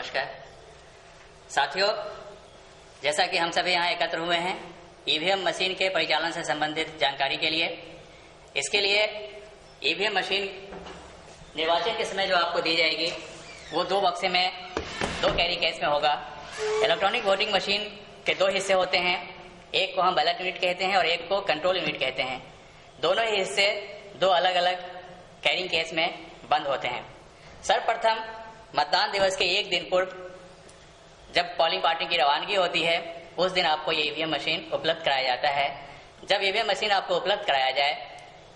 नमस्कार साथियों, जैसा कि हम सभी यहाँ एकत्र हुए हैं ईवीएम मशीन के परिचालन से संबंधित जानकारी के लिए, इसके लिए ईवीएम मशीन निर्वाचन के समय जो आपको दी जाएगी वो 2 बक्से में 2 कैरी केस में होगा। इलेक्ट्रॉनिक वोटिंग मशीन के 2 हिस्से होते हैं, एक को हम बैलेट यूनिट कहते हैं और एक को कंट्रोल यूनिट कहते हैं। दोनों ही हिस्से 2 अलग अलग कैरिंग केस में बंद होते हैं। सर्वप्रथम मतदान दिवस के 1 दिन पूर्व जब पोलिंग पार्टी की रवानगी होती है उस दिन आपको ये ईवीएम मशीन उपलब्ध कराया जाता है। जब ईवीएम मशीन आपको उपलब्ध कराया जाए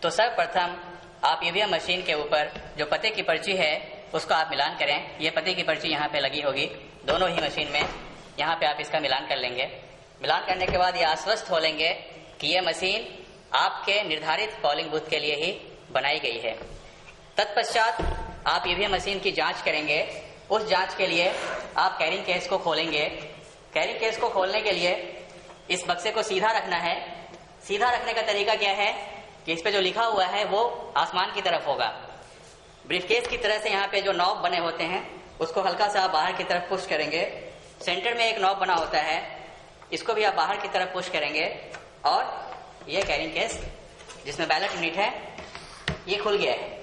तो सर्वप्रथम आप ईवीएम मशीन के ऊपर जो पते की पर्ची है उसका आप मिलान करें। ये पते की पर्ची यहाँ पे लगी होगी दोनों ही मशीन में, यहाँ पे आप इसका मिलान कर लेंगे। मिलान करने के बाद ये आश्वस्त हो लेंगे कि ये मशीन आपके निर्धारित पोलिंग बूथ के लिए ही बनाई गई है। तत्पश्चात आप ईवीएम मशीन की जांच करेंगे। उस जांच के लिए आप कैरिंग केस को खोलेंगे। कैरिंग केस को खोलने के लिए इस बक्से को सीधा रखना है। सीधा रखने का तरीका क्या है कि इस पे जो लिखा हुआ है वो आसमान की तरफ होगा। ब्रीफकेस की तरह से यहाँ पे जो नॉब बने होते हैं उसको हल्का सा आप बाहर की तरफ पुश करेंगे। सेंटर में एक नॉब बना होता है, इसको भी आप बाहर की तरफ पुश करेंगे और ये कैरिंग केस जिसमें बैलेट यूनिट है ये खुल गया है।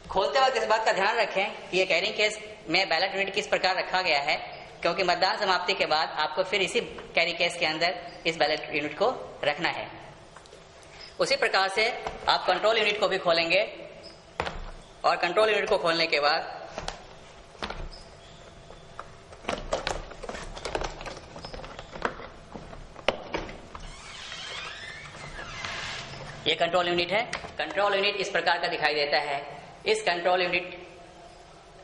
खोलते वक्त इस बात का ध्यान रखें कि ये कैरिंग केस में बैलेट यूनिट किस प्रकार रखा गया है, क्योंकि मतदान समाप्ति के बाद आपको फिर इसी कैरी केस के अंदर इस बैलेट यूनिट को रखना है। उसी प्रकार से आप कंट्रोल यूनिट को भी खोलेंगे और कंट्रोल यूनिट को खोलने के बाद ये कंट्रोल यूनिट है। कंट्रोल यूनिट इस प्रकार का दिखाई देता है। इस कंट्रोल यूनिट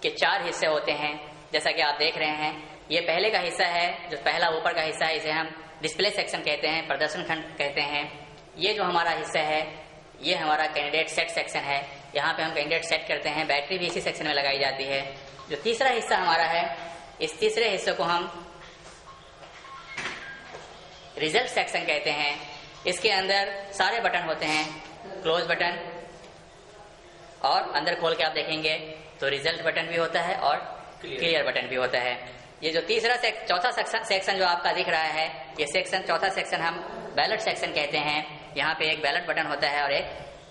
के 4 हिस्से होते हैं जैसा कि आप देख रहे हैं। ये पहले का हिस्सा है, जो पहला ऊपर का हिस्सा है इसे हम डिस्प्ले सेक्शन कहते हैं, प्रदर्शन खंड कहते हैं। ये जो हमारा हिस्सा है ये हमारा कैंडिडेट सेट सेक्शन है। यहाँ पे हम कैंडिडेट सेट करते हैं, बैटरी भी इसी सेक्शन में लगाई जाती है। जो तीसरा हिस्सा हमारा है, इस तीसरे हिस्से को हम रिजल्ट सेक्शन कहते हैं। इसके अंदर सारे बटन होते हैं, क्लोज बटन और अंदर खोल के आप देखेंगे तो रिजल्ट बटन भी होता है और क्लियर बटन भी होता है। ये जो चौथा सेक्शन जो आपका दिख रहा है ये सेक्शन, चौथा सेक्शन हम बैलेट सेक्शन कहते हैं। यहाँ पे एक बैलेट बटन होता है और एक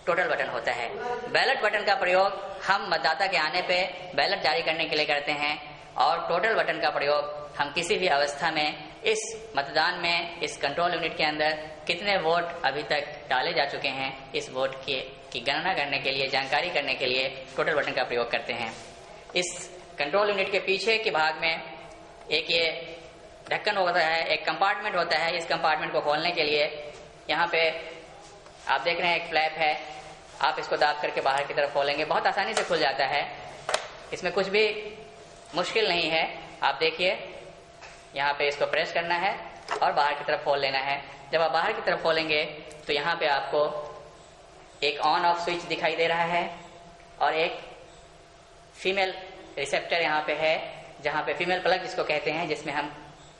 टोटल बटन होता है। बैलेट बटन का प्रयोग हम मतदाता के आने पे बैलेट जारी करने के लिए करते हैं और टोटल बटन का प्रयोग हम किसी भी अवस्था में इस मतदान में इस कंट्रोल यूनिट के अंदर कितने वोट अभी तक डाले जा चुके हैं इस वोट की गणना करने के लिए, जानकारी करने के लिए टोटल बटन का प्रयोग करते हैं। इस कंट्रोल यूनिट के पीछे के भाग में एक ये ढक्कन होता है, एक कंपार्टमेंट होता है। इस कंपार्टमेंट को खोलने के लिए यहाँ पे आप देख रहे हैं एक फ्लैप है, आप इसको दाब करके बाहर की तरफ खोलेंगे, बहुत आसानी से खुल जाता है। इसमें कुछ भी मुश्किल नहीं है। आप देखिए यहाँ पे इसको प्रेस करना है और बाहर की तरफ खोल लेना है। जब आप बाहर की तरफ खोलेंगे तो यहाँ पे आपको एक ऑन ऑफ स्विच दिखाई दे रहा है और एक फीमेल रिसेप्टर यहाँ पे है, जहाँ पे फीमेल प्लग जिसको कहते हैं, जिसमें हम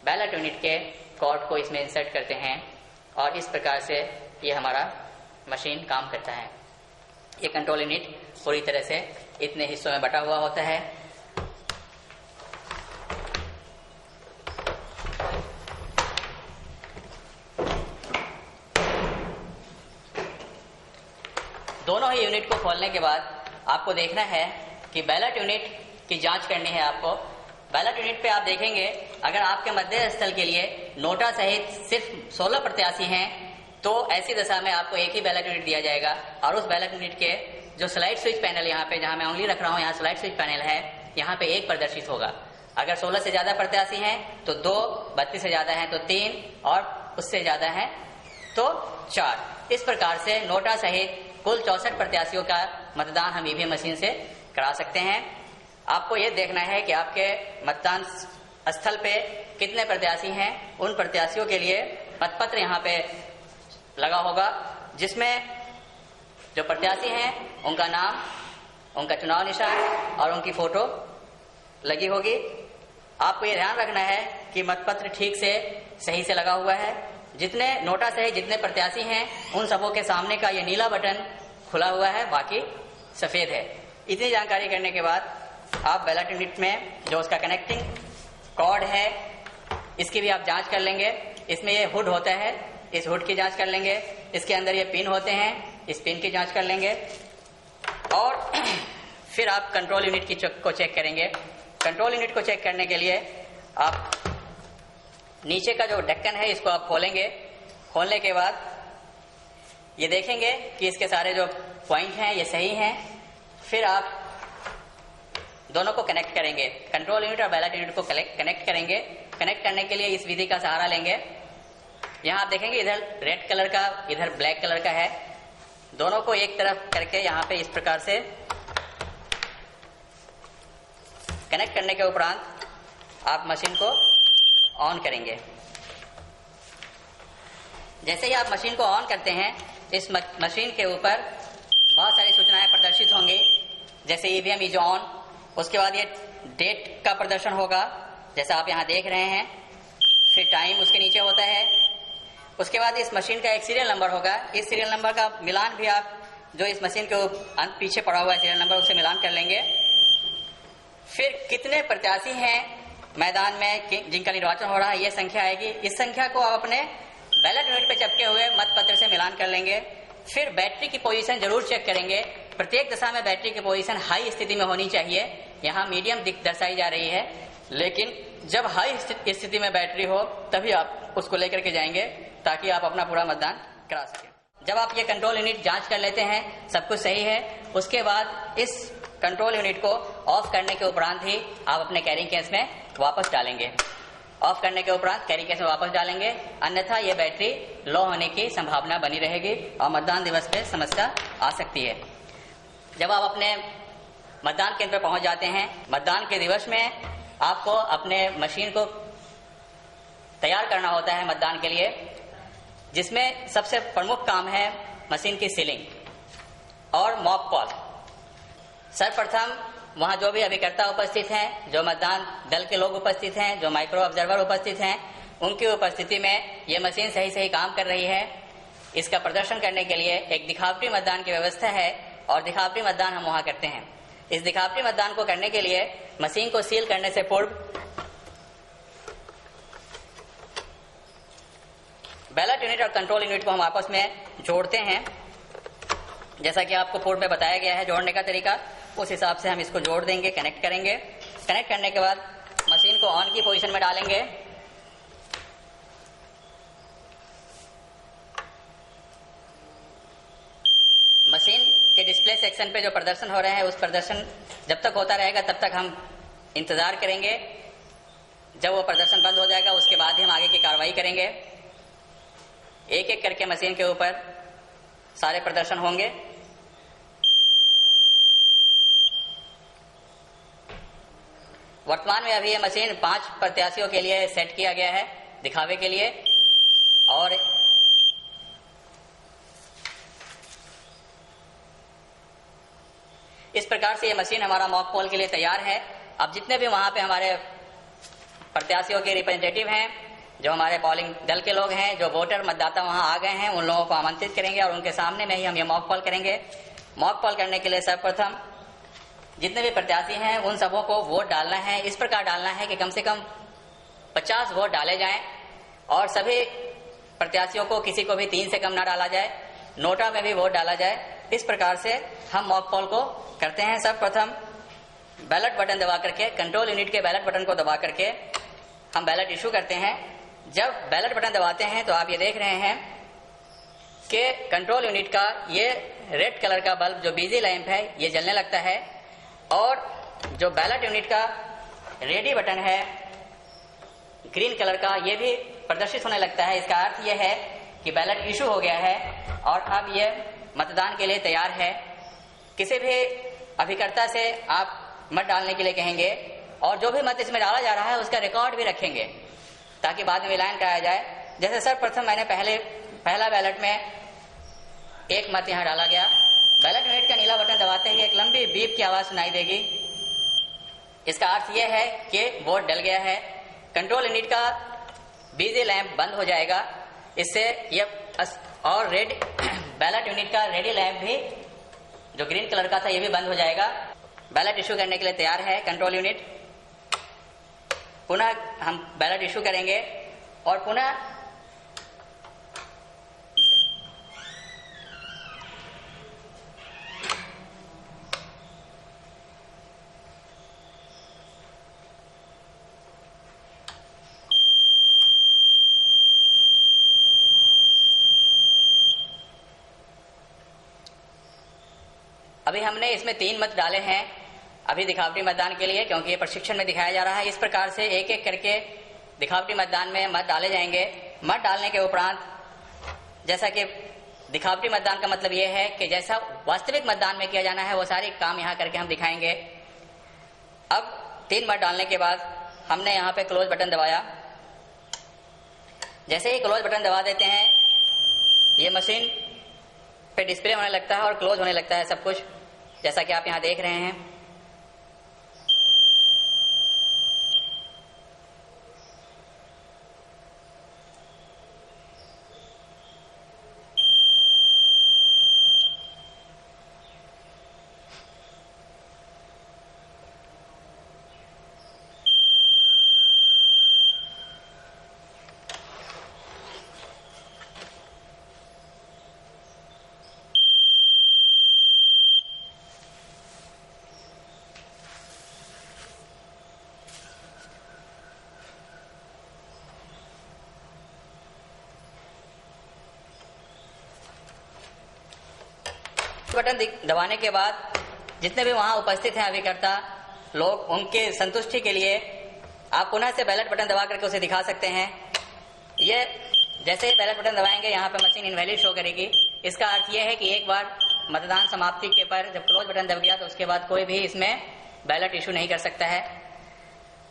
बैलेट यूनिट के कॉर्ड को इसमें इंसर्ट करते हैं और इस प्रकार से ये हमारा मशीन काम करता है। ये कंट्रोल यूनिट पूरी तरह से इतने हिस्सों में बटा हुआ होता है। दोनों ही यूनिट को खोलने के बाद आपको देखना है कि बैलेट यूनिट की जांच करनी है आपको। बैलेट यूनिट पे आप देखेंगे अगर आपके मतदेय स्थल के लिए नोटा सहित सिर्फ 16 प्रत्याशी हैं तो ऐसी दशा में आपको एक ही बैलेट यूनिट दिया जाएगा और उस बैलेट यूनिट के जो स्लाइड स्विच पैनल यहाँ पे, जहाँ मैं उंगली रख रहा हूँ, यहाँ स्लाइड स्विच पैनल है, यहाँ पे 1 प्रदर्शित होगा। अगर 16 से ज्यादा प्रत्याशी हैं तो 2, 32 से ज्यादा हैं तो 3 और उससे ज्यादा हैं तो 4। इस प्रकार से नोटा सहित कुल 64 प्रत्याशियों का मतदान हम ईवीएम मशीन से करा सकते हैं। आपको ये देखना है कि आपके मतदान स्थल पे कितने प्रत्याशी हैं। उन प्रत्याशियों के लिए मतपत्र यहाँ पे लगा होगा, जिसमें जो प्रत्याशी हैं उनका नाम, उनका चुनाव निशान और उनकी फोटो लगी होगी। आपको ये ध्यान रखना है कि मतपत्र ठीक से सही से लगा हुआ है। जितने नोटा से जितने प्रत्याशी हैं उन सबों के सामने का ये नीला बटन खुला हुआ है, बाकी सफेद है। इतनी जानकारी करने के बाद आप बैलेट यूनिट में जो उसका कनेक्टिंग कॉर्ड है, इसकी भी आप जांच कर लेंगे। इसमें ये हुड होता है, इस हुड की जांच कर लेंगे। इसके अंदर ये पिन होते हैं, इस पिन की जांच कर लेंगे। और फिर आप कंट्रोल यूनिट को चेक करेंगे। कंट्रोल यूनिट को चेक करने के लिए आप नीचे का जो ढक्कन है इसको आप खोलेंगे। खोलने के बाद ये देखेंगे कि इसके सारे जो पॉइंट हैं ये सही हैं। फिर आप दोनों को कनेक्ट करेंगे, कंट्रोल यूनिट और बैलेट यूनिट को कनेक्ट करेंगे। कनेक्ट करने के लिए इस विधि का सहारा लेंगे। यहाँ आप देखेंगे इधर रेड कलर का, इधर ब्लैक कलर का है। दोनों को एक तरफ करके यहाँ पे इस प्रकार से कनेक्ट करने के उपरांत आप मशीन को ऑन करेंगे। जैसे ही आप मशीन को ऑन करते हैं, इस मशीन के ऊपर बहुत सारी सूचनाएं प्रदर्शित होंगी, जैसे ईवीएम इज ऑन। उसके बाद ये डेट का प्रदर्शन होगा, जैसा आप यहाँ देख रहे हैं। फिर टाइम उसके नीचे होता है। उसके बाद इस मशीन का एक सीरियल नंबर होगा। इस सीरियल नंबर का मिलान भी आप जो इस मशीन के पीछे पड़ा हुआ है सीरियल नंबर, उससे मिलान कर लेंगे। फिर कितने प्रत्याशी हैं मैदान में जिनका निर्वाचन हो रहा है, ये संख्या आएगी। इस संख्या को आप अपने बैलेट यूनिट पे चिपके हुए मतपत्र से मिलान कर लेंगे। फिर बैटरी की पोजीशन जरूर चेक करेंगे। प्रत्येक दशा में बैटरी की पोजीशन हाई स्थिति में होनी चाहिए। यहाँ मीडियम दर्शाई जा रही है, लेकिन जब हाई स्थिति में बैटरी हो तभी आप उसको लेकर के जाएंगे, ताकि आप अपना पूरा मतदान करा सकें। जब आप ये कंट्रोल यूनिट जांच कर लेते हैं सब कुछ सही है, उसके बाद इस कंट्रोल यूनिट को ऑफ करने के उपरांत ही आप अपने कैरिंग केस में वापस डालेंगे। ऑफ करने के उपरांत कैरिंग केस में वापस डालेंगे, अन्यथा ये बैटरी लो होने की संभावना बनी रहेगी और मतदान दिवस पे समस्या आ सकती है। जब आप अपने मतदान केंद्र पर पहुंच जाते हैं, मतदान के दिवस में आपको अपने मशीन को तैयार करना होता है मतदान के लिए, जिसमें सबसे प्रमुख काम है मशीन की सीलिंग और मॉक कॉल। सर्वप्रथम वहां जो भी अभिकर्ता उपस्थित हैं, जो मतदान दल के लोग उपस्थित हैं, जो माइक्रो ऑब्जर्वर उपस्थित हैं, उनकी उपस्थिति में ये मशीन सही सही काम कर रही है, इसका प्रदर्शन करने के लिए एक दिखावटी मतदान की व्यवस्था है और दिखावटी मतदान हम वहां करते हैं। इस दिखावटी मतदान को करने के लिए मशीन को सील करने से पूर्व बैलेट यूनिट और कंट्रोल यूनिट को हम आपस में जोड़ते हैं। जैसा कि आपको पूर्व में बताया गया है जोड़ने का तरीका, उस हिसाब से हम इसको जोड़ देंगे, कनेक्ट करेंगे। कनेक्ट करने के बाद मशीन को ऑन की पोजीशन में डालेंगे। मशीन के डिस्प्ले सेक्शन पे जो प्रदर्शन हो रहे हैं, उस प्रदर्शन जब तक होता रहेगा तब तक हम इंतजार करेंगे। जब वो प्रदर्शन बंद हो जाएगा उसके बाद ही हम आगे की कार्रवाई करेंगे। एक एक करके मशीन के ऊपर सारे प्रदर्शन होंगे। वर्तमान में अभी ये मशीन 5 प्रत्याशियों के लिए सेट किया गया है दिखावे के लिए, और इस प्रकार से ये मशीन हमारा मॉक पोल के लिए तैयार है। अब जितने भी वहां पे हमारे प्रत्याशियों के रिप्रेजेंटेटिव हैं, जो हमारे पोलिंग दल के लोग हैं, जो वोटर मतदाता वहां आ गए हैं, उन लोगों को आमंत्रित करेंगे और उनके सामने में ही हम ये मॉक पोल करेंगे। मॉक पोल करने के लिए सर्वप्रथम जितने भी प्रत्याशी हैं उन सबों को वोट डालना है। इस प्रकार डालना है कि कम से कम 50 वोट डाले जाएं और सभी प्रत्याशियों को किसी को भी 3 से कम ना डाला जाए, नोटा में भी वोट डाला जाए। इस प्रकार से हम मॉक पोल को करते हैं। सर्वप्रथम बैलेट बटन दबा करके, कंट्रोल यूनिट के बैलेट बटन को दबा करके हम बैलेट इशू करते हैं। जब बैलेट बटन दबाते हैं तो आप ये देख रहे हैं कि कंट्रोल यूनिट का ये रेड कलर का बल्ब जो बिजी लैंप है ये जलने लगता है, और जो बैलेट यूनिट का रेडी बटन है ग्रीन कलर का, ये भी प्रदर्शित होने लगता है। इसका अर्थ यह है कि बैलेट इशू हो गया है और अब ये मतदान के लिए तैयार है। किसी भी अभिकर्ता से आप मत डालने के लिए कहेंगे और जो भी मत इसमें डाला जा रहा है उसका रिकॉर्ड भी रखेंगे ताकि बाद में मिलान कराया जाए। जैसे सर्वप्रथम मैंने पहला बैलेट में एक मत यहाँ डाला गया। बैलेट यूनिट का नीला बटन दबाते ही एक लंबी बीप की आवाज सुनाई देगी। इसका अर्थ यह है कि वोट डल गया है। कंट्रोल यूनिट का बिजी लैंप बंद हो जाएगा। इससे यह और बैलेट यूनिट का रेडी लैंप भी जो ग्रीन कलर का था ये भी बंद हो जाएगा। बैलेट इशू करने के लिए तैयार है कंट्रोल यूनिट। पुनः हम बैलेट इशू करेंगे और पुनः अभी हमने इसमें 3 मत डाले हैं अभी दिखावटी मतदान के लिए, क्योंकि ये प्रशिक्षण में दिखाया जा रहा है। इस प्रकार से एक एक करके दिखावटी मतदान में मत डाले जाएंगे। मत डालने के उपरांत, जैसा कि दिखावटी मतदान का मतलब ये है कि जैसा वास्तविक मतदान में किया जाना है वो सारे काम यहाँ करके हम दिखाएंगे। अब 3 मत डालने के बाद हमने यहाँ पे क्लोज बटन दबाया। जैसे ही क्लोज बटन दबा देते हैं ये मशीन पे डिस्प्ले होने लगता है और क्लोज होने लगता है सब कुछ, जैसा कि आप यहाँ देख रहे हैं। बटन दबाने के बाद जितने भी वहां उपस्थित हैं अभिकर्ता लोग, उनके संतुष्टि के लिए आप पुनः से बैलेट बटन दबा करके उसे दिखा सकते हैं। ये जैसे ही बैलेट बटन दबाएंगे यहाँ पे मशीन इनवैलिड शो करेगी। इसका अर्थ यह है कि एक बार मतदान समाप्ति के पर जब क्लोज बटन दब गया तो उसके बाद कोई भी इसमें बैलेट इशू नहीं कर सकता है।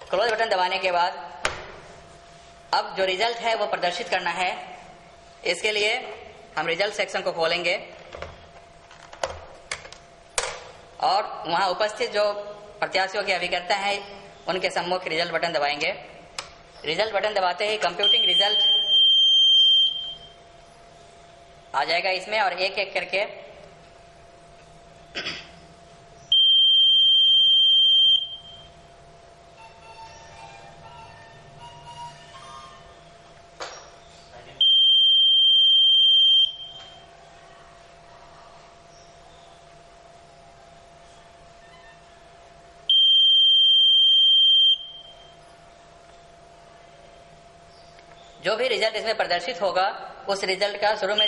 क्लोज बटन दबाने के बाद अब जो रिजल्ट है वो प्रदर्शित करना है। इसके लिए हम रिजल्ट सेक्शन को खोलेंगे और वहां उपस्थित जो प्रत्याशियों के अभिकर्ता हैं उनके सम्मुख रिजल्ट बटन दबाएंगे। रिजल्ट बटन दबाते ही कंप्यूटिंग रिजल्ट आ जाएगा इसमें और एक एक करके जो भी रिजल्ट इसमें प्रदर्शित होगा उस रिजल्ट का शुरू में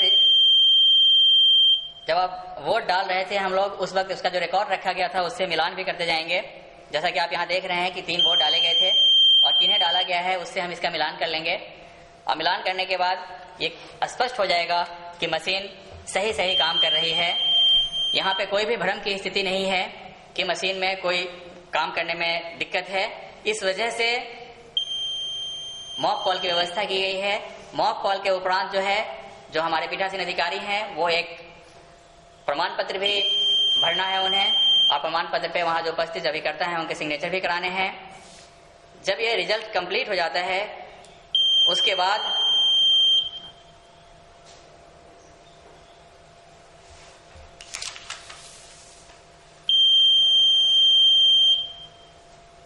जब आप वोट डाल रहे थे हम लोग उस वक्त उसका जो रिकॉर्ड रखा गया था उससे मिलान भी करते जाएंगे। जैसा कि आप यहाँ देख रहे हैं कि 3 वोट डाले गए थे और किन्हें डाला गया है उससे हम इसका मिलान कर लेंगे। और मिलान करने के बाद ये स्पष्ट हो जाएगा कि मशीन सही सही काम कर रही है। यहाँ पे कोई भी भ्रम की स्थिति नहीं है कि मशीन में कोई काम करने में दिक्कत है। इस वजह से मॉक कॉल की व्यवस्था की गई है। मॉक कॉल के उपरांत जो हमारे पीठासीन अधिकारी हैं वो एक प्रमाण पत्र भी भरना है उन्हें और प्रमाण पत्र पे वहां जो उपस्थित अभिकर्ता हैं उनके सिग्नेचर भी कराने हैं। जब ये रिजल्ट कंप्लीट हो जाता है उसके बाद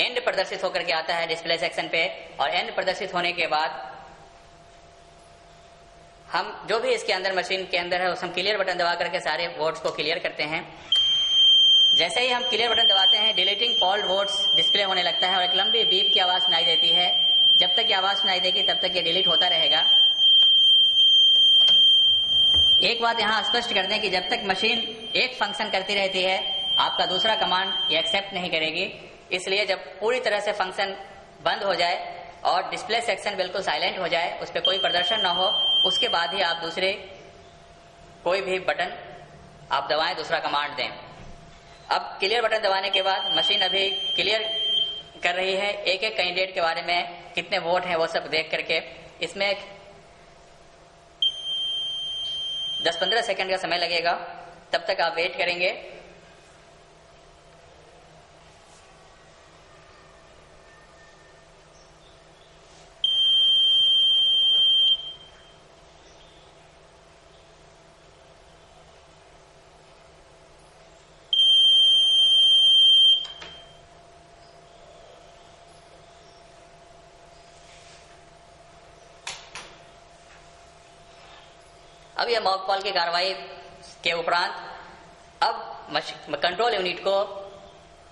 एंड प्रदर्शित होकर के आता है डिस्प्ले सेक्शन पे और एंड प्रदर्शित होने के बाद हम जो भी इसके अंदर मशीन के अंदर है उस हम क्लियर बटन दबा करके सारे वोट्स को क्लियर करते हैं। जैसे ही हम क्लियर बटन दबाते हैं डिलीटिंग पॉल्ड वोट्स डिस्प्ले होने लगता है और एक लंबी बीप की आवाज सुनाई देती है। जब तक ये आवाज सुनाई देगी तब तक ये डिलीट होता रहेगा। एक बात यहाँ स्पष्ट कर दें कि जब तक मशीन एक फंक्शन करती रहती है आपका दूसरा कमांड ये एक्सेप्ट नहीं करेगी। इसलिए जब पूरी तरह से फंक्शन बंद हो जाए और डिस्प्ले सेक्शन बिल्कुल साइलेंट हो जाए, उस पर कोई प्रदर्शन न हो, उसके बाद ही आप दूसरे कोई भी बटन आप दबाएं, दूसरा कमांड दें। अब क्लियर बटन दबाने के बाद मशीन अभी क्लियर कर रही है एक एक कैंडिडेट के बारे में कितने वोट हैं वो सब देख करके। इसमें 10-15 सेकंड का समय लगेगा, तब तक आप वेट करेंगे। अब यह मॉक कॉल की कार्रवाई के उपरांत अब कंट्रोल यूनिट को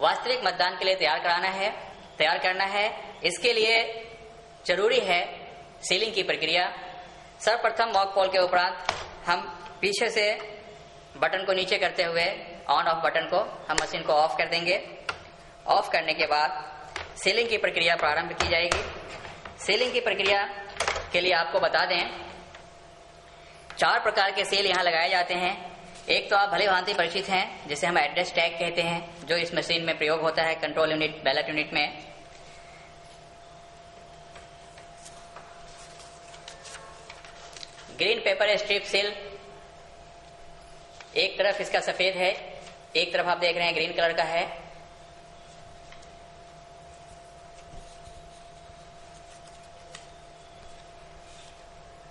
वास्तविक मतदान के लिए तैयार करना है। इसके लिए जरूरी है सीलिंग की प्रक्रिया। सर्वप्रथम मॉक कॉल के उपरांत हम पीछे से बटन को नीचे करते हुए ऑन ऑफ बटन को हम मशीन को ऑफ कर देंगे। ऑफ करने के बाद सीलिंग की प्रक्रिया प्रारंभ की जाएगी। सीलिंग की प्रक्रिया के लिए आपको बता दें 4 प्रकार के सील यहाँ लगाए जाते हैं। एक तो आप भली भांति परिचित हैं, जिसे हम एड्रेस टैग कहते हैं, जो इस मशीन में प्रयोग होता है कंट्रोल यूनिट बैलेट यूनिट में। ग्रीन पेपर स्ट्रिप सील, एक तरफ इसका सफेद है, एक तरफ आप देख रहे हैं ग्रीन कलर का है।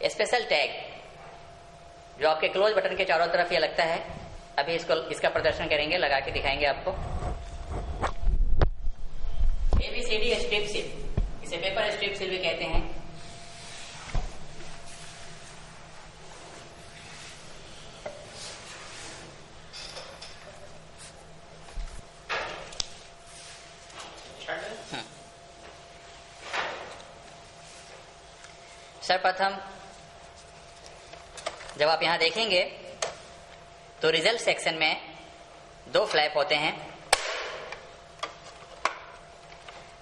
स्पेशल टैग जो आपके क्लोज बटन के चारों तरफ ये लगता है, अभी इसका प्रदर्शन करेंगे, लगा के दिखाएंगे आपको। ABCD स्ट्रिप सील, इसे पेपर स्ट्रिप सील भी कहते हैं। सर्वप्रथम जब आप यहां देखेंगे तो रिजल्ट सेक्शन में 2 फ्लैप होते हैं।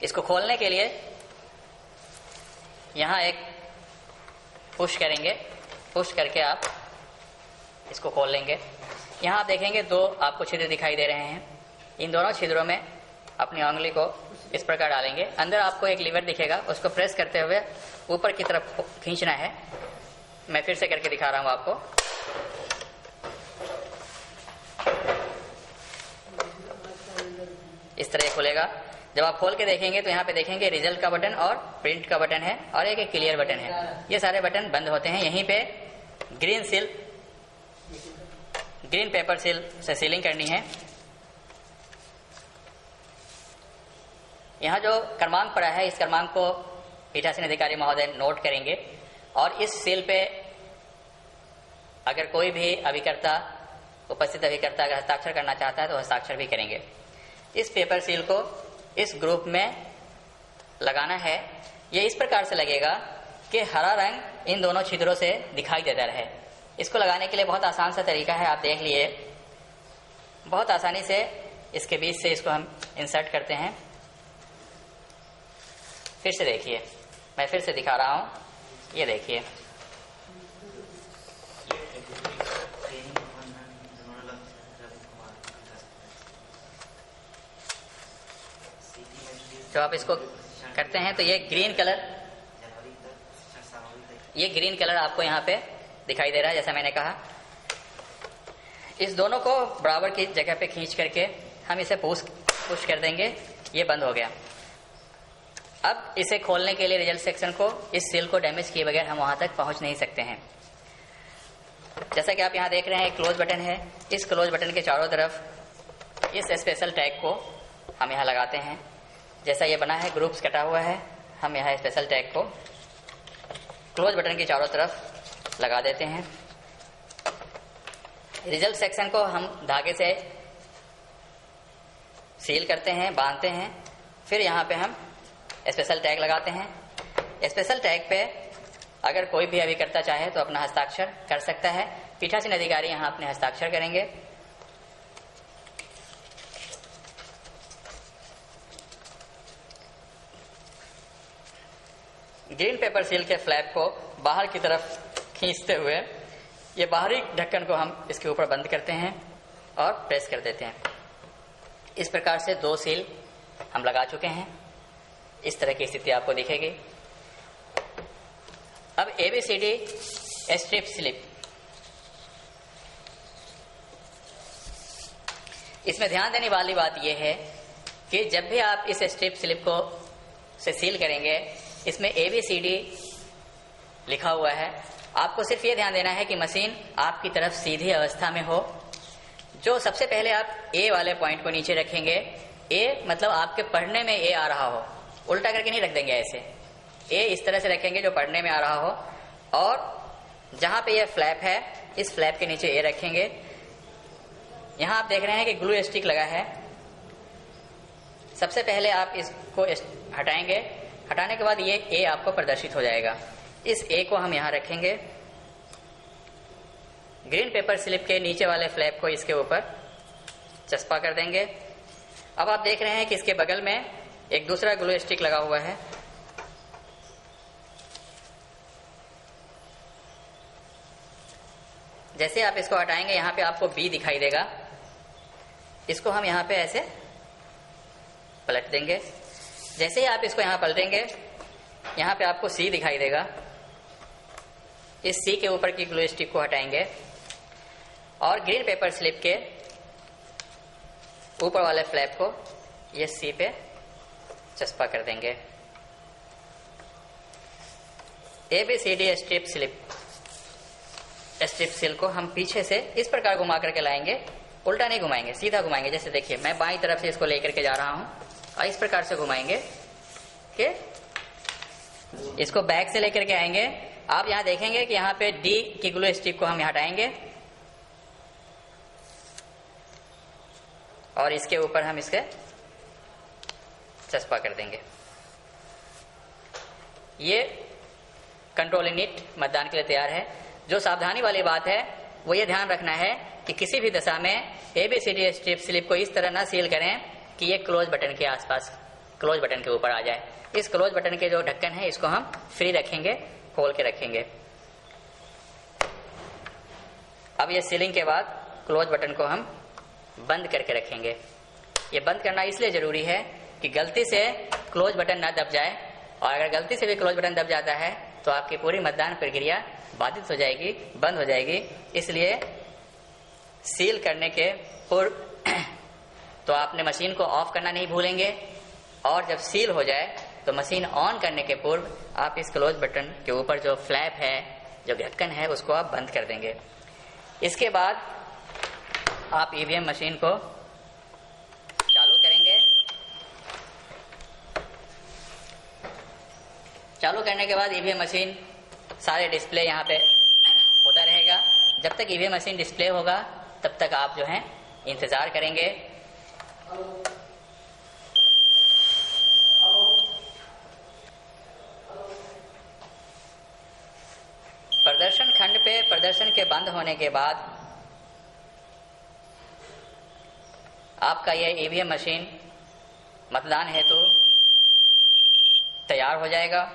इसको खोलने के लिए यहां एक पुश करेंगे, पुश करके आप इसको खोल लेंगे। यहां आप देखेंगे 2 आपको छिद्र दिखाई दे रहे हैं। इन दोनों छिद्रों में अपनी उंगली को इस प्रकार डालेंगे। अंदर आपको एक लीवर दिखेगा, उसको प्रेस करते हुए ऊपर की तरफ खींचना है। मैं फिर से करके दिखा रहा हूं आपको। इस तरह खुलेगा। जब आप खोल के देखेंगे तो यहाँ पे देखेंगे रिजल्ट का बटन और प्रिंट का बटन है और एक क्लियर बटन है। ये सारे बटन बंद होते हैं। यहीं पे ग्रीन पेपर सील से सीलिंग करनी है। यहाँ जो क्रमांक पड़ा है, इस क्रमांक को पीठासीन अधिकारी महोदय नोट करेंगे और इस सील पे अगर कोई भी उपस्थित अभिकर्ता अगर हस्ताक्षर करना चाहता है तो हस्ताक्षर भी करेंगे। इस पेपर सील को इस ग्रुप में लगाना है। ये इस प्रकार से लगेगा कि हरा रंग इन दोनों छिद्रों से दिखाई देता रहे। इसको लगाने के लिए बहुत आसान सा तरीका है, आप देख लिए। बहुत आसानी से इसके बीच से इसको हम इंसर्ट करते हैं। फिर से देखिए, मैं फिर से दिखा रहा हूं। ये देखिए, जब आप इसको करते हैं तो ये ग्रीन कलर आपको यहाँ पे दिखाई दे रहा है। जैसा मैंने कहा, इस दोनों को बराबर की जगह पे खींच करके हम इसे पुश कर देंगे। ये बंद हो गया। अब इसे खोलने के लिए रिजल्ट सेक्शन को, इस सील को डैमेज किए बगैर हम वहां तक पहुंच नहीं सकते हैं। जैसा कि आप यहां देख रहे हैं, एक क्लोज बटन है। इस क्लोज बटन के चारों तरफ इस स्पेशल टैग को हम यहां लगाते हैं। जैसा ये बना है, ग्रुप्स कटा हुआ है, हम यहाँ स्पेशल टैग को क्लोज बटन के चारों तरफ लगा देते हैं। रिजल्ट सेक्शन को हम धागे से सील करते हैं, बांधते हैं। फिर यहाँ पे हम स्पेशल टैग लगाते हैं। स्पेशल टैग पे अगर कोई भी अभिकर्ता चाहे तो अपना हस्ताक्षर कर सकता है। पीठासीन अधिकारी यहाँ अपने हस्ताक्षर करेंगे। ग्रीन पेपर सील के फ्लैप को बाहर की तरफ खींचते हुए ये बाहरी ढक्कन को हम इसके ऊपर बंद करते हैं और प्रेस कर देते हैं। इस प्रकार से 2 सील हम लगा चुके हैं। इस तरह की स्थिति आपको दिखेगी। अब ABCD स्ट्रिप स्लिप, इसमें ध्यान देने वाली बात यह है कि जब भी आप इस स्ट्रिप स्लिप को से सील करेंगे, इसमें ABCD लिखा हुआ है। आपको सिर्फ ये ध्यान देना है कि मशीन आपकी तरफ सीधी अवस्था में हो। जो सबसे पहले आप A वाले पॉइंट को नीचे रखेंगे, A मतलब आपके पढ़ने में A आ रहा हो, उल्टा करके नहीं रख देंगे ऐसे। A इस तरह से रखेंगे जो पढ़ने में आ रहा हो, और जहां पे ये फ्लैप है इस फ्लैप के नीचे ए रखेंगे। यहाँ आप देख रहे हैं कि ग्लू स्टिक लगा है। सबसे पहले आप इसको हटाएंगे, हटाने के बाद ये ए आपको प्रदर्शित हो जाएगा। इस ए को हम यहाँ रखेंगे, ग्रीन पेपर स्लिप के नीचे वाले फ्लैप को इसके ऊपर चस्पा कर देंगे। अब आप देख रहे हैं कि इसके बगल में एक दूसरा ग्लू स्टिक लगा हुआ है। जैसे आप इसको हटाएंगे यहाँ पे आपको बी दिखाई देगा, इसको हम यहाँ पे ऐसे पलट देंगे। जैसे ही आप इसको यहाँ पलटेंगे यहाँ पे आपको सी दिखाई देगा। इस सी के ऊपर की ग्लू स्टिक को हटाएंगे और ग्रीन पेपर स्लिप के ऊपर वाले फ्लैप को ये सी पे चस्पा कर देंगे। ABCD स्ट्रिप सील को हम पीछे से इस प्रकार घुमा करके लाएंगे, उल्टा नहीं घुमाएंगे, सीधा घुमाएंगे। जैसे देखिए मैं बाईं तरफ से इसको लेकर के जा रहा हूं और इस प्रकार से घुमाएंगे कि इसको बैक से लेकर के आएंगे। आप यहां देखेंगे कि यहां पे डी की ग्लू स्टिक को हम यहां हटाएंगे और इसके ऊपर हम इसके चस्पा कर देंगे। ये कंट्रोल यूनिट मतदान के लिए तैयार है। जो सावधानी वाली बात है वो ये ध्यान रखना है कि किसी भी दशा में ABCD स्ट्रिप स्लिप को इस तरह ना सील करें कि ये क्लोज बटन के आसपास, क्लोज बटन के ऊपर आ जाए। इस क्लोज बटन के जो ढक्कन है इसको हम फ्री रखेंगे, खोल के रखेंगे। अब ये सीलिंग के बाद क्लोज बटन को हम बंद करके रखेंगे। ये बंद करना इसलिए जरूरी है कि गलती से क्लोज बटन ना दब जाए, और अगर गलती से भी क्लोज बटन दब जाता है तो आपकी पूरी मतदान प्रक्रिया बाधित हो जाएगी, बंद हो जाएगी। इसलिए सील करने के पूर्व तो आपने मशीन को ऑफ करना नहीं भूलेंगे, और जब सील हो जाए तो मशीन ऑन करने के पूर्व आप इस क्लोज बटन के ऊपर जो फ्लैप है, जो ढक्कन है, उसको आप बंद कर देंगे। इसके बाद आप ईवीएम मशीन को चालू करेंगे। चालू करने के बाद ईवीएम मशीन सारे डिस्प्ले यहाँ पे होता रहेगा। जब तक ईवीएम मशीन डिस्प्ले होगा तब तक आप जो है इंतजार करेंगे। प्रदर्शन खंड पे प्रदर्शन के बंद होने के बाद आपका यह ईवीएम मशीन मतदान हेतु तैयार हो जाएगा।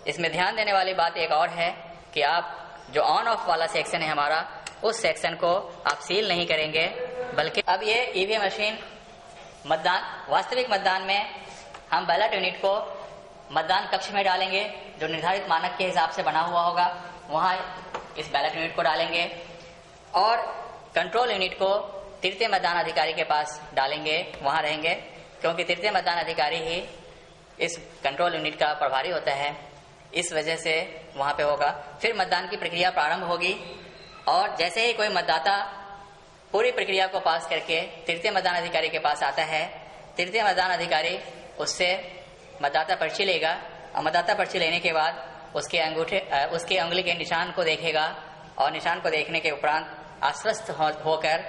इसमें ध्यान देने वाली बात एक और है कि आप जो ऑन ऑफ वाला सेक्शन है हमारा, उस सेक्शन को आप सील नहीं करेंगे, बल्कि अब ये ईवीएम मशीन मतदान, वास्तविक मतदान में हम बैलेट यूनिट को मतदान कक्ष में डालेंगे, जो निर्धारित मानक के हिसाब से बना हुआ होगा, वहां इस बैलेट यूनिट को डालेंगे, और कंट्रोल यूनिट को तृतीय मतदान अधिकारी के पास डालेंगे, वहां रहेंगे, क्योंकि तृतीय मतदान अधिकारी ही इस कंट्रोल यूनिट का प्रभारी होता है। इस वजह से वहां पे होगा। फिर मतदान की प्रक्रिया प्रारंभ होगी, और जैसे ही कोई मतदाता पूरी प्रक्रिया को पास करके तृतीय मतदान अधिकारी के पास आता है, तृतीय मतदान अधिकारी उससे मतदाता पर्ची लेगा, और मतदाता पर्ची लेने के बाद उसके अंगुली के निशान को देखेगा, और निशान को देखने के उपरांत आश्वस्त होकर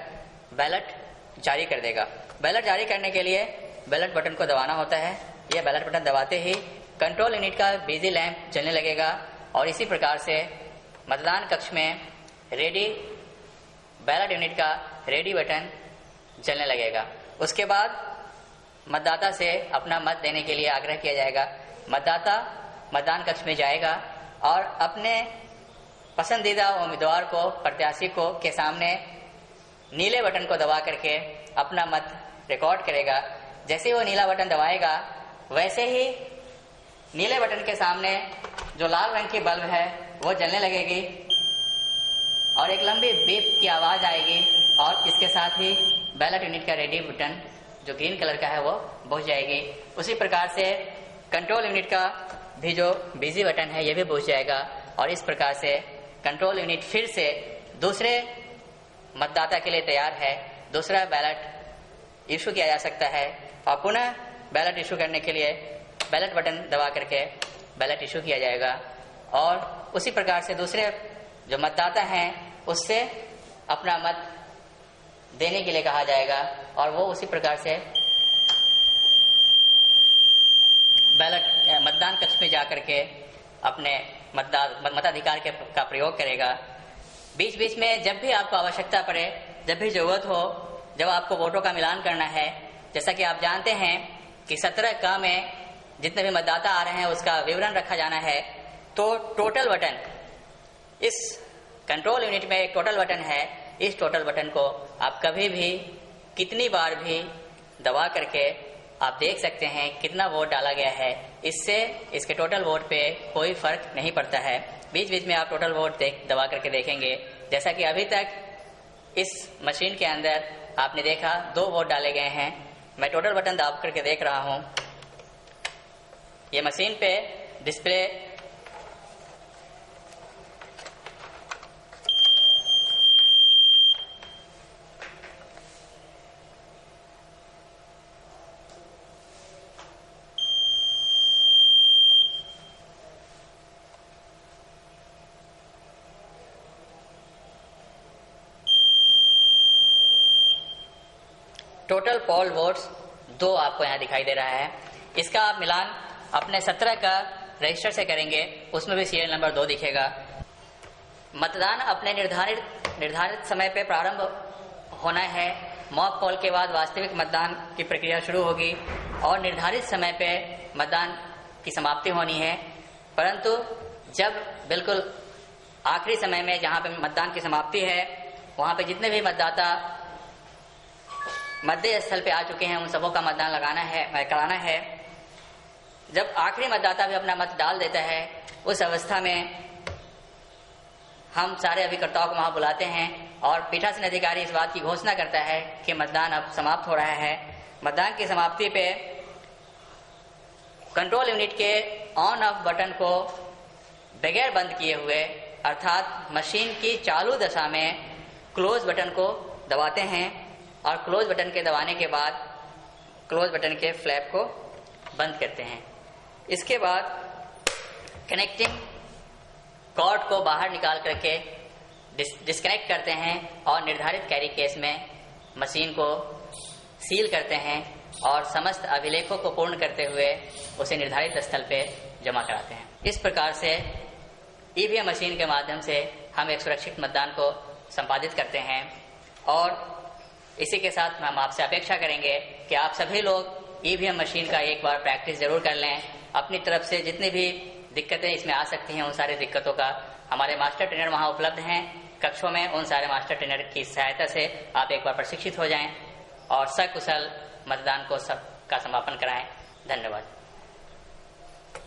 बैलेट जारी कर देगा। बैलेट जारी करने के लिए बैलेट बटन को दबाना होता है। यह बैलेट बटन दबाते ही कंट्रोल यूनिट का बिजी लैंप जलने लगेगा, और इसी प्रकार से मतदान कक्ष में रेडी, बैलेट यूनिट का रेडी बटन जलने लगेगा। उसके बाद मतदाता से अपना मत देने के लिए आग्रह किया जाएगा। मतदाता मतदान कक्ष में जाएगा और अपने पसंदीदा उम्मीदवार को, प्रत्याशी को के सामने नीले बटन को दबा करके अपना मत रिकॉर्ड करेगा। जैसे ही वो नीला बटन दबाएगा, वैसे ही नीले बटन के सामने जो लाल रंग की बल्ब है वो जलने लगेगी, और एक लंबी बीप की आवाज आएगी, और इसके साथ ही बैलेट यूनिट का रेडी बटन जो ग्रीन कलर का है वो बुझ जाएगी। उसी प्रकार से कंट्रोल यूनिट का भी जो बिजी बटन है ये भी बुझ जाएगा, और इस प्रकार से कंट्रोल यूनिट फिर से दूसरे मतदाता के लिए तैयार है। दूसरा बैलेट इशू किया जा सकता है, और पुनः बैलेट इशू करने के लिए बैलेट बटन दबा करके बैलेट इशू किया जाएगा। और उसी प्रकार से दूसरे जो मतदाता हैं उससे अपना मत देने के लिए कहा जाएगा और वो उसी प्रकार से बैलेट मतदान कक्ष में जाकर के अपने मताधिकार का प्रयोग करेगा। बीच बीच में जब भी आपको आवश्यकता पड़े, जब भी जरूरत हो, जब आपको वोटों का मिलान करना है, जैसा कि आप जानते हैं कि 17 क में जितने भी मतदाता आ रहे हैं उसका विवरण रखा जाना है, तो टोटल बटन, इस कंट्रोल यूनिट में एक टोटल बटन है। इस टोटल बटन को आप कभी भी कितनी बार भी दबा करके आप देख सकते हैं कितना वोट डाला गया है। इससे इसके टोटल वोट पे कोई फर्क नहीं पड़ता है। बीच बीच में आप टोटल वोट दबा करके देखेंगे। जैसा कि अभी तक इस मशीन के अंदर आपने देखा 2 वोट डाले गए हैं। मैं टोटल बटन दबा करके देख रहा हूं। ये मशीन पे डिस्प्ले टोटल पोल वोट्स 2 आपको यहाँ दिखाई दे रहा है। इसका आप मिलान अपने 17 का रजिस्टर से करेंगे, उसमें भी सीरियल नंबर 2 दिखेगा। मतदान अपने निर्धारित समय पे प्रारंभ होना है। मॉक पोल के बाद वास्तविक मतदान की प्रक्रिया शुरू होगी और निर्धारित समय पे मतदान की समाप्ति होनी है। परंतु जब बिल्कुल आखिरी समय में जहाँ पे मतदान की समाप्ति है, वहाँ पे जितने भी मतदाता मतदेय स्थल पे आ चुके हैं उन सबों का मतदान कराना है। जब आखिरी मतदाता भी अपना मत डाल देता है, उस अवस्था में हम सारे अभिकर्ताओं को वहां बुलाते हैं और पीठासीन अधिकारी इस बात की घोषणा करता है कि मतदान अब समाप्त हो रहा है। मतदान की समाप्ति पे कंट्रोल यूनिट के ऑन ऑफ बटन को बगैर बंद किए हुए, अर्थात मशीन की चालू दशा में क्लोज बटन को दबाते हैं और क्लोज बटन के दबाने के बाद क्लोज बटन के फ्लैप को बंद करते हैं। इसके बाद कनेक्टिंग कॉर्ड को बाहर निकाल करके डिस्कनेक्ट करते हैं और निर्धारित कैरी केस में मशीन को सील करते हैं और समस्त अभिलेखों को पूर्ण करते हुए उसे निर्धारित स्थल पे जमा कराते हैं। इस प्रकार से ईवीएम मशीन के माध्यम से हम एक सुरक्षित मतदान को संपादित करते हैं और इसी के साथ हम आपसे अपेक्षा करेंगे कि आप सभी लोग ईवीएम मशीन का एक बार प्रैक्टिस जरूर कर लें। अपनी तरफ से जितनी भी दिक्कतें इसमें आ सकती हैं उन सारी दिक्कतों का हमारे मास्टर ट्रेनर वहां उपलब्ध हैं कक्षों में। उन सारे मास्टर ट्रेनर की सहायता से आप एक बार प्रशिक्षित हो जाएं और सकुशल मतदान का समापन कराएं। धन्यवाद।